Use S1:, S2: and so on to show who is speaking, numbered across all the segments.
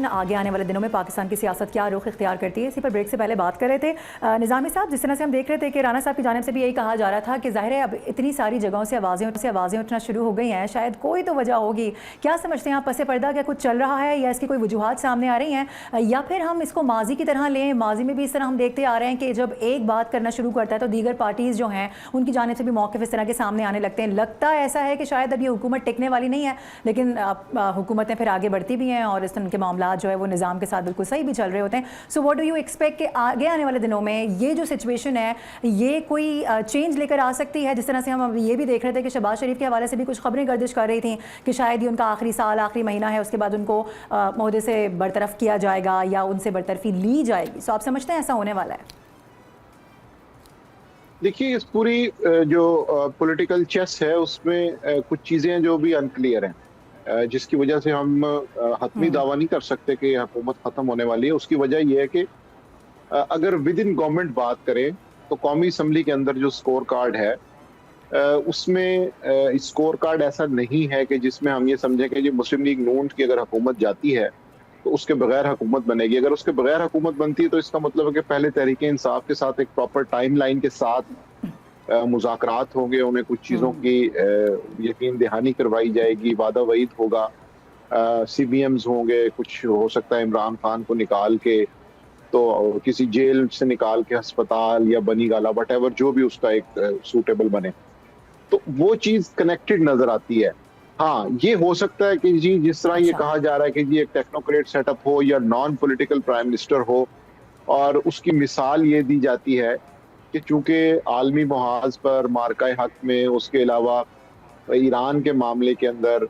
S1: Situation آگے آنے والے دنوں میں پاکستان کی سیاست کیا رخ اختیار کرتی ہے، اسی پر بریک سے پہلے بات کر رہے تھے نظامی صاحب. جس طرح سے ہم دیکھ رہے تھے کہ رانا صاحب کی جانب سے بھی یہی کہا جا رہا تھا کہ ظاہر ہے اب اتنی ساری جگہوں سے آوازیں اٹھنا شروع ہو گئی ہیں، شاید کوئی تو وجہ ہوگی. کیا سمجھتے ہیں آپ پس پردہ کیا کچھ چل رہا ہے یا اس کی کوئی وجوہات سامنے آ رہی ہیں، یا پھر ہم اس کو ماضی کی طرح لیں؟ ماضی میں بھی اس طرح ہم دیکھتے آ رہے ہیں کہ جب ایک بات کرنا شروع کرتا ہے تو دیگر پارٹیز جو ہیں ان کی جانب سے بھی موقف اس طرح کے سامنے آنے لگتے ہیں. لگتا ایسا ہے کہ شاید اب یہ حکومت ٹکنے والی نہیں ہے، لیکن حکومتیں پھر آگے بڑھتی بھی ہیں اور اس طرح کے معاملات جو ہے وہ نظام کے ساتھ بالکل صحیح بھی چل رہے ہوتے ہیں. So what do you expect کہ آگے آنے والے دنوں میں یہ جو سچویشن ہے یہ کوئی چینج لے کر آ سکتی ہے؟ جس طرح سے ہم یہ بھی دیکھ رہے تھے کہ شہباز شریف کے حوالے سے بھی کچھ خبریں گردش کر رہی تھیں کہ شاید یہ ان کا آخری سال آخری مہینہ ہے، اس کے بعد ان کو عہدے سے برطرف کیا جائے گا یا ان سے برطرفی لی جائے گی. سو آپ سمجھتے ہیں ایسا ہونے والا ہے؟
S2: دیکھیے، اس پوری جو پولیٹیکل چیس ہے اس میں کچھ چیزیں جو بھی انکلیئر ہیں، جس کی وجہ سے ہم حتمی دعویٰ نہیں کر سکتے کہ حکومت ختم ہونے والی ہے. اس کی وجہ یہ ہے کہ اگر ود ان گورنمنٹ بات کریں تو قومی اسمبلی کے اندر جو سکور کارڈ ہے اس میں سکور کارڈ ایسا نہیں ہے کہ جس میں ہم یہ سمجھیں کہ مسلم لیگ نون کی اگر حکومت جاتی ہے تو اس کے بغیر حکومت بنے گی. اگر اس کے بغیر حکومت بنتی ہے تو اس کا مطلب ہے کہ پہلے تحریک انصاف کے ساتھ ایک پراپر ٹائم لائن کے ساتھ مذاکرات ہوں گے، انہیں کچھ چیزوں کی یقین دہانی کروائی جائے گی، وعدہ وعید ہوگا، سی بی ایمز ہوں گے، کچھ ہو سکتا ہے عمران خان کو نکال کے تو کسی جیل سے نکال کے ہسپتال یا بنی گالا وٹ ایور جو بھی اس کا ایک سوٹیبل بنے، تو وہ چیز کنیکٹڈ نظر آتی ہے. ہاں، یہ ہو سکتا ہے کہ جی جس طرح یہ کہا جا رہا ہے کہ جی ایک ٹیکنوکریٹ سیٹ اپ ہو یا نان پولیٹیکل پرائم منسٹر ہو، اور اس کی مثال یہ دی جاتی ہے کہ چونکہ عالمی محاذ پر مارکہ حق میں، اس کے علاوہ ایران کے معاملے کے اندر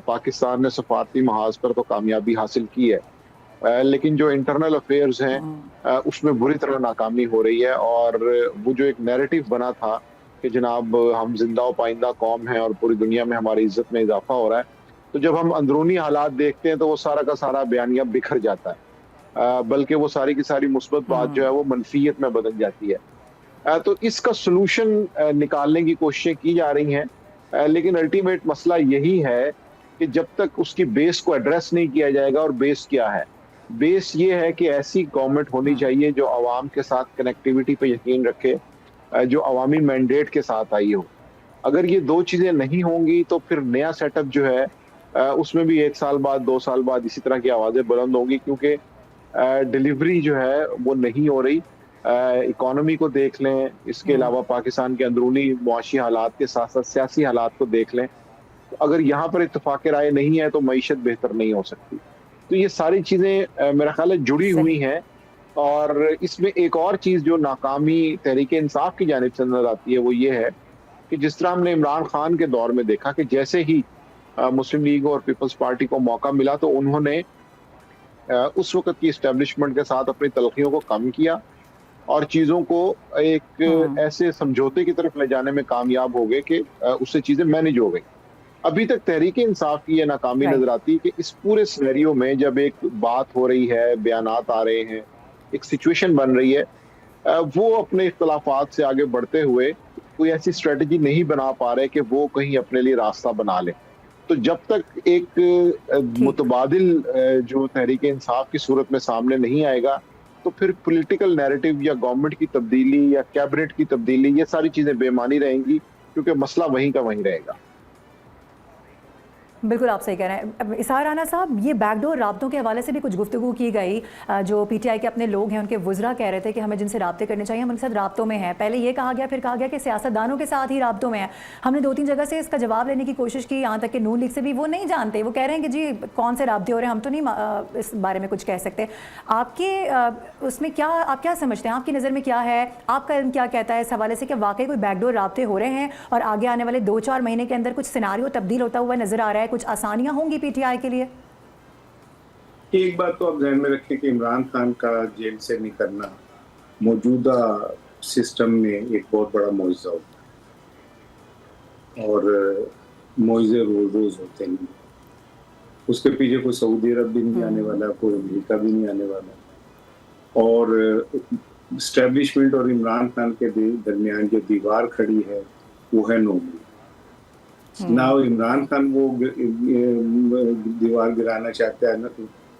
S2: پاکستان نے سفارتی محاذ پر تو کامیابی حاصل کی ہے، لیکن جو انٹرنل افیئرز ہیں اس میں بری طرح ناکامی ہو رہی ہے. اور وہ جو ایک نیریٹو بنا تھا کہ جناب ہم زندہ و پائندہ قوم ہیں اور پوری دنیا میں ہماری عزت میں اضافہ ہو رہا ہے، تو جب ہم اندرونی حالات دیکھتے ہیں تو وہ سارا کا سارا بیانیہ بکھر جاتا ہے، بلکہ وہ ساری کی ساری مثبت بات جو ہے وہ منفیت میں بدل جاتی ہے. تو اس کا سلوشن نکالنے کی کوششیں کی جا رہی ہیں، لیکن الٹیمیٹ مسئلہ یہی ہے کہ جب تک اس کی بیس کو ایڈریس نہیں کیا جائے گا. اور بیس کیا ہے؟ بیس یہ ہے کہ ایسی گورنمنٹ ہونی چاہیے جو عوام کے ساتھ کنیکٹیوٹی پہ یقین رکھے، جو عوامی مینڈیٹ کے ساتھ آئی ہو. اگر یہ دو چیزیں نہیں ہوں گی تو پھر نیا سیٹ اپ جو ہے اس میں بھی 1 سال بعد 2 سال بعد اسی طرح کی آوازیں بلند ہوں گی، کیونکہ ڈیلیوری جو ہے وہ نہیں ہو رہی. اکانومی کو دیکھ لیں، اس کے علاوہ پاکستان کے اندرونی معاشی حالات کے ساتھ ساتھ سیاسی حالات کو دیکھ لیں، تو اگر یہاں پر اتفاق رائے نہیں ہے تو معیشت بہتر نہیں ہو سکتی. تو یہ ساری چیزیں میرا خیال ہے جڑی ہوئی ہیں. اور اس میں ایک اور چیز جو ناکامی تحریک انصاف کی جانب سے نظر آتی ہے وہ یہ ہے کہ جس طرح ہم نے عمران خان کے دور میں دیکھا کہ جیسے ہی مسلم لیگ اور پیپلز پارٹی کو موقع ملا تو انہوں نے اس وقت کی اسٹیبلشمنٹ کے ساتھ اپنی تلخیوں کو کم کیا اور چیزوں کو ایک ایسے سمجھوتے کی طرف لے جانے میں کامیاب ہو گئے کہ اس سے چیزیں مینج ہو گئی. ابھی تک تحریک انصاف کی یہ ناکامی نظر آتی ہے کہ اس پورے سینیریو میں جب ایک بات ہو رہی ہے، بیانات آ رہے ہیں، ایک سچویشن بن رہی ہے، وہ اپنے اختلافات سے آگے بڑھتے ہوئے کوئی ایسی اسٹریٹجی نہیں بنا پا رہے کہ وہ کہیں اپنے لیے راستہ بنا لے. تو جب تک ایک متبادل جو تحریک انصاف کی صورت میں سامنے نہیں آئے گا تو پھر پولیٹیکل نیریٹو یا گورنمنٹ کی تبدیلی یا کیبنٹ کی تبدیلی، یہ ساری چیزیں بے معنی رہیں گی، کیونکہ مسئلہ وہیں کا وہیں رہے گا.
S1: بالکل آپ صحیح کہہ رہے ہیں. اسحاق رانا صاحب، یہ بیک ڈور رابطوں کے حوالے سے بھی کچھ گفتگو کی گئی. جو پی ٹی آئی کے اپنے لوگ ہیں ان کے وزراء کہہ رہے تھے کہ ہمیں جن سے رابطے کرنے چاہیے ہم ان کے ساتھ رابطوں میں ہیں. پہلے یہ کہا گیا، پھر کہا گیا کہ سیاستدانوں کے ساتھ ہی رابطوں میں ہیں. ہم نے 2-3 جگہ سے اس کا جواب لینے کی کوشش کی، یہاں تک کہ نون لیگ سے بھی وہ نہیں جانتے. وہ کہہ رہے ہیں کہ جی کون سے رابطے ہو رہے ہیں، ہم تو نہیں اس بارے میں کچھ کہہ سکتے. آپ کے اس میں کیا، آپ کیا سمجھتے ہیں، آپ کی نظر میں کیا ہے، آپ کا علم کیا کہتا ہے اس حوالے سے کہ واقعی کوئی بیک ڈور رابطے ہو رہے ہیں اور آگے آنے والے 2-4 مہینے کے اندر کچھ سیناریو تبدیل ہوتا ہوا نظر آ رہا ہے، کچھ آسانیاں ہوں گی پی ٹی آئی کے لیے؟
S3: ایک بات تو آپ ذہن میں رکھیں کہ عمران خان کا جیل سے نکلنا موجودہ سسٹم میں ایک بہت بڑا معجزہ ہوتا ہے، اور معجزے روز روز ہوتے ہیں. اس کے پیچھے کوئی سعودی عرب بھی نہیں آنے والا، کوئی امریکہ بھی نہیں آنے والا. اور اسٹیبلشمنٹ اور عمران خان کے درمیان جو دیوار کھڑی ہے وہ ہے نوبل. نہ عمران خان وہ دیوار گرانا چاہتا ہے، نہ